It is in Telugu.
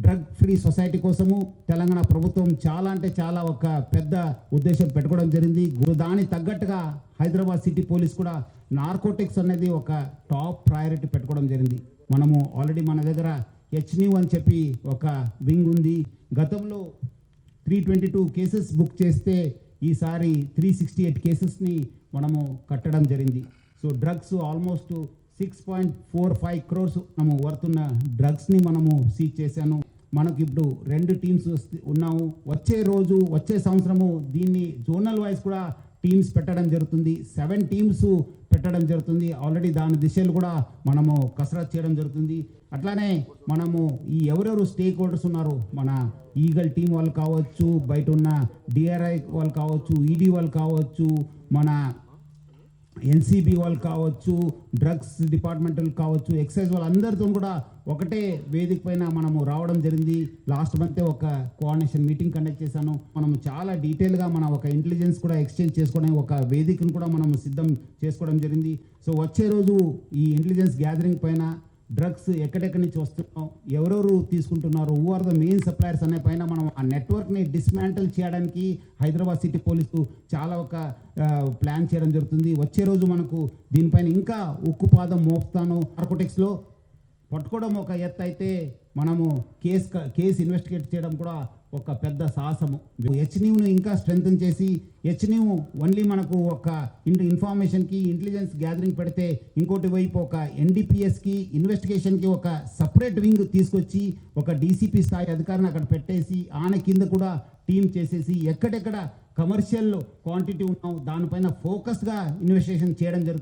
డ్రగ్ ఫ్రీ సొసైటీ కోసము తెలంగాణ ప్రభుత్వం చాలా అంటే చాలా ఒక పెద్ద ఉద్దేశం పెట్టుకోవడం జరిగింది. దానికి తగ్గట్టుగా హైదరాబాద్ సిటీ పోలీస్ కూడా నార్కోటిక్స్ అనేది ఒక టాప్ ప్రయారిటీ పెట్టుకోవడం జరిగింది. మనము ఆల్రెడీ మన దగ్గర హెచ్న్యూ అని చెప్పి ఒక వింగ్ ఉంది. గతంలో 322 కేసెస్ బుక్ చేస్తే ఈసారి 368 కేసెస్ని మనము కట్టడం జరిగింది. సో డ్రగ్స్ ఆల్మోస్ట్ 6.45 crores మనము వర్తున్న డ్రగ్స్ని మనము సీజ్ చేశాను. మనకు ఇప్పుడు 2 టీమ్స్ ఉన్నాము. వచ్చే సంవత్సరము దీన్ని జోనల్ వైజ్ కూడా టీమ్స్ పెట్టడం జరుగుతుంది. 7 టీమ్స్ పెట్టడం జరుగుతుంది. ఆల్రెడీ దాని దిశలు కూడా మనము కసరత్ చేయడం జరుగుతుంది. అట్లానే మనము ఈ ఎవరెవరు స్టేక్ హోల్డర్స్ ఉన్నారు, మన ఈగల్ టీం వాళ్ళు కావచ్చు, బయట ఉన్న డిఆర్ఐ వాళ్ళు కావచ్చు, ఈడీ వాళ్ళు కావచ్చు, మన ఎన్సీబీ వాళ్ళు కావచ్చు, డ్రగ్స్ డిపార్ట్మెంటల్ కావచ్చు, ఎక్సైజ్ వాళ్ళందరితో కూడా ఒకటే వేదిక పైన మనము రావడం జరిగింది. లాస్ట్ మంతే ఒక కోఆర్డినేషన్ మీటింగ్ కండక్ట్ చేశాను. మనం చాలా డీటెయిల్గా మన ఒక ఇంటెలిజెన్స్ కూడా ఎక్స్చేంజ్ చేసుకోవడానికి ఒక వేదికను కూడా మనం సిద్ధం చేసుకోవడం జరిగింది. సో వచ్చే రోజు ఈ ఇంటెలిజెన్స్ గ్యాదరింగ్ పైన డ్రగ్స్ ఎక్కడెక్కడి నుంచి వస్తున్నాం, ఎవరెవరు తీసుకుంటున్నారు, who are the main suppliers అనే పైన మనం ఆ నెట్వర్క్ని డిస్మాంటిల్ చేయడానికి హైదరాబాద్ సిటీ పోలీసు చాలా ఒక ప్లాన్ చేయడం జరుగుతుంది. వచ్చే రోజు మనకు దీనిపైన ఇంకా ఉక్కుపాదం మోపుతాను. నార్కోటిక్స్లో పట్టుకోవడం ఒక ఎత్తు అయితే మనము కేసు ఇన్వెస్టిగేట్ చేయడం కూడా ఒక పెద్ద సాహసము. హెచ్న్యూను ఇంకా స్ట్రెంగ్తన్ చేసి హెచ్న్యూ ఓన్లీ మనకు ఒక ఇన్ఫర్మేషన్కి ఇంటెలిజెన్స్ గ్యాదరింగ్ పెడితే, ఇంకోటి వైపు ఒక ఎన్డీపీఎస్కి ఇన్వెస్టిగేషన్కి ఒక సపరేట్ వింగ్ తీసుకొచ్చి ఒక డీసీపీ స్థాయి అధికారిని అక్కడ పెట్టేసి ఆయన కింద కూడా టీం చేసేసి ఎక్కడెక్కడ కమర్షియల్ క్వాంటిటీ ఉన్నాం దానిపైన ఫోకస్గా ఇన్వెస్టిగేషన్ చేయడం జరుగుతుంది.